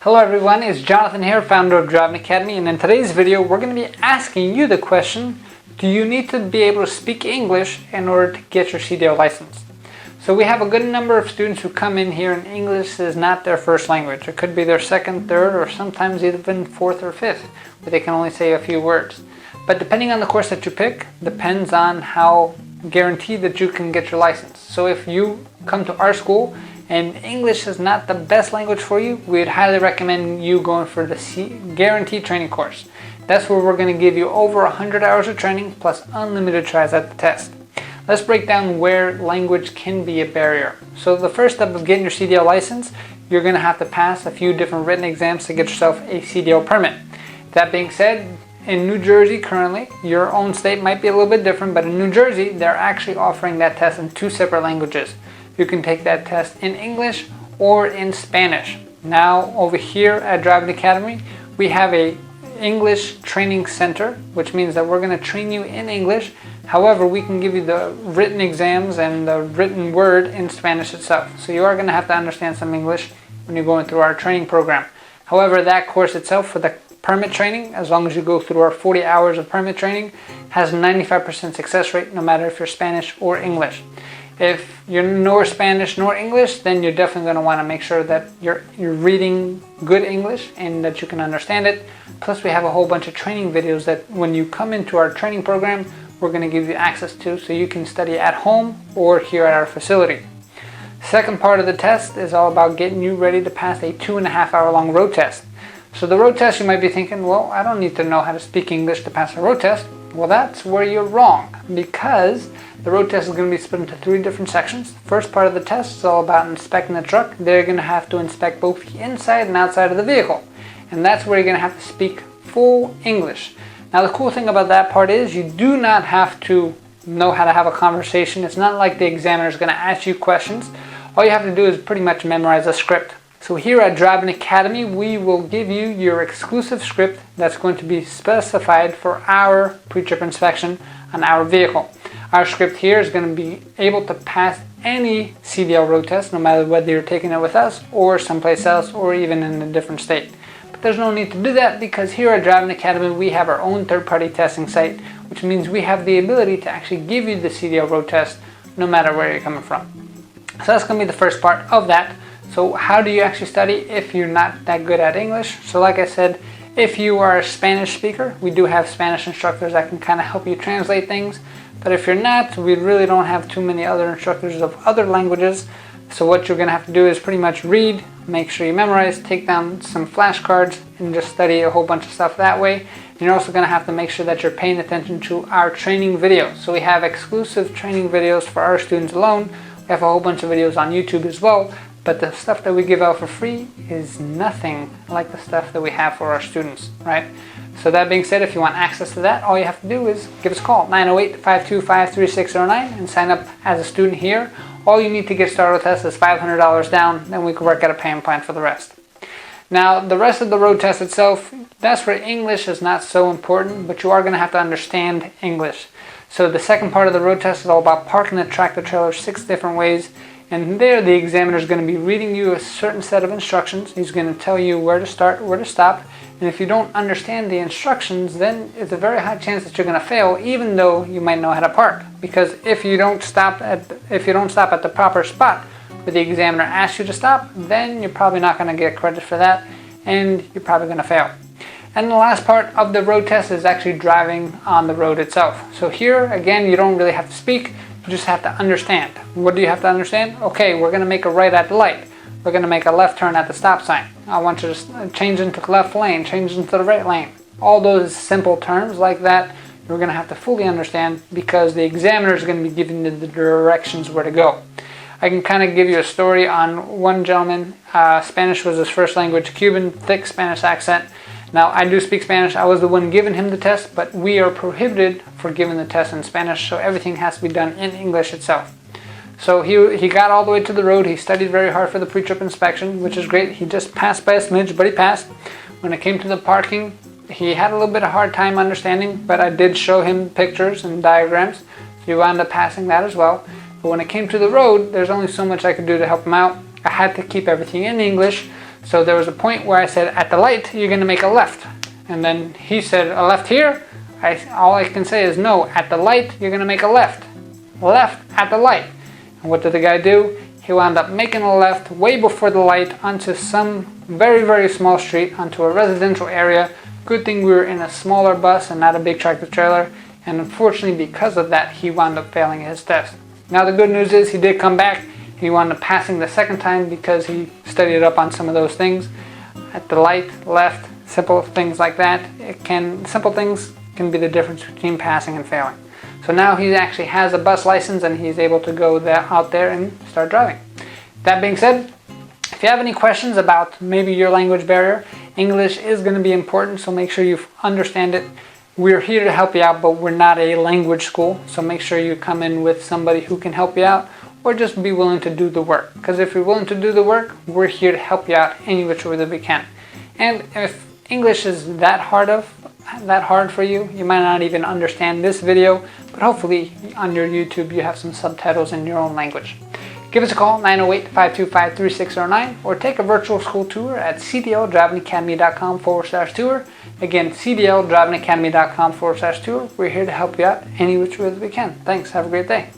Hello everyone, it's Jonathan here, founder of Driving Academy, and in today's video we're going to be asking you the question, do you need to be able to speak English in order to get your CDL license? So we have a good number of students who come in here and English is not their first language. It could be their second, third, or sometimes even fourth or fifth, where they can only say a few words. But depending on the course that you pick, depends on how guaranteed that you can get your license. So if you come to our school and English is not the best language for you, we'd highly recommend you going for the guaranteed training course. That's where we're going to give you over 100 hours of training plus unlimited tries at the test. Let's break down where language can be a barrier. So the first step of getting your CDL license, you're going to have to pass a few different written exams to get yourself a CDL permit. That being said, in New Jersey currently, your own state might be a little bit different, but in New Jersey, they're actually offering that test in two separate languages. You can take that test in English or in Spanish. Now, over here at Driving Academy, we have a English training center, which means that we're going to train you in English. However, we can give you the written exams and the written word in Spanish itself. So you are going to have to understand some English when you're going through our training program. However, that course itself for the permit training, as long as you go through our 40 hours of permit training, has a 95% success rate, no matter if you're Spanish or English. If you're nor Spanish nor English, then you're definitely going to want to make sure that you're reading good English and that you can understand it. Plus, we have a whole bunch of training videos that when you come into our training program, we're going to give you access to, so you can study at home or here at our facility. Second part of the test is all about getting you ready to pass a 2.5 hour long road test. So the road test, you might be thinking, well, I don't need to know how to speak English to pass a road test. Well, that's where you're wrong, because the road test is going to be split into 3 different sections. First part of the test is all about inspecting the truck. They're going to have to inspect both the inside and outside of the vehicle. And that's where you're going to have to speak full English. Now, the cool thing about that part is you do not have to know how to have a conversation. It's not like the examiner is going to ask you questions. All you have to do is pretty much memorize a script. So here at Driving Academy, we will give you your exclusive script that's going to be specified for our pre-trip inspection on our vehicle. Our script here is going to be able to pass any CDL road test, no matter whether you're taking it with us or someplace else or even in a different state. But there's no need to do that, because here at Driving Academy, we have our own third-party testing site, which means we have the ability to actually give you the CDL road test no matter where you're coming from. So that's going to be the first part of that. So how do you actually study if you're not that good at English? So like I said, if you are a Spanish speaker, we do have Spanish instructors that can kind of help you translate things. But if you're not, we really don't have too many other instructors of other languages. So what you're going to have to do is pretty much read, make sure you memorize, take down some flashcards, and just study a whole bunch of stuff that way. And you're also going to have to make sure that you're paying attention to our training videos. So we have exclusive training videos for our students alone. We have a whole bunch of videos on YouTube as well. But the stuff that we give out for free is nothing like the stuff that we have for our students, right? So that being said, if you want access to that, all you have to do is give us a call, 908-525-3609, and sign up as a student here. All you need to get started with us is $500 down, then we can work out a payment plan for the rest. Now, the rest of the road test itself, that's where English is not so important, but you are going to have to understand English. So the second part of the road test is all about parking the tractor trailer 6 different ways. And there, the examiner is going to be reading you a certain set of instructions. He's going to tell you where to start, where to stop. And if you don't understand the instructions, then it's a very high chance that you're going to fail, even though you might know how to park. Because if you don't stop at the proper spot where the examiner asks you to stop, then you're probably not going to get credit for that, and you're probably going to fail. And the last part of the road test is actually driving on the road itself. So here, again, you don't really have to speak. You just have to understand. What do you have to understand? Okay, we're going to make a right at the light. We're going to make a left turn at the stop sign. I want you to change into the left lane, change into the right lane. All those simple terms like that, you're going to have to fully understand, because the examiner is going to be giving you the directions where to go. I can kind of give you a story on one gentleman. Spanish was his first language, Cuban, thick Spanish accent. Now, I do speak Spanish. I was the one giving him the test, but we are prohibited for giving the test in Spanish, so everything has to be done in English itself. So he got all the way to the road. He studied very hard for the pre-trip inspection, which is great. He just passed by a smidge, but he passed. When it came to the parking, he had a little bit of hard time understanding, but I did show him pictures and diagrams. So he wound up passing that as well. But when it came to the road, there's only so much I could do to help him out. I had to keep everything in English. So there was a point where I said, at the light, you're going to make a left. And then he said, a left here? All I can say is, no, at the light, you're going to make a left. Left at the light. And what did the guy do? He wound up making a left way before the light onto some very, very small street, onto a residential area. Good thing we were in a smaller bus and not a big tractor trailer. And unfortunately, because of that, he wound up failing his test. Now the good news is he did come back. He wound up passing the second time because he studied up on some of those things. At the light, left, simple things like that. Simple things can be the difference between passing and failing. So now he actually has a bus license and he's able to go out there and start driving. That being said, if you have any questions about maybe your language barrier, English is going to be important, so make sure you understand it. We're here to help you out, but we're not a language school, so make sure you come in with somebody who can help you out, or just be willing to do the work. Because if you're willing to do the work, we're here to help you out any which way that we can. And if English is that hard for you, you might not even understand this video, but hopefully on your YouTube you have some subtitles in your own language. Give us a call, 908-525-3609, or take a virtual school tour at cdldrivingacademy.com/tour. Again, cdldrivingacademy.com/tour. We're here to help you out any which way that we can. Thanks. Have a great day.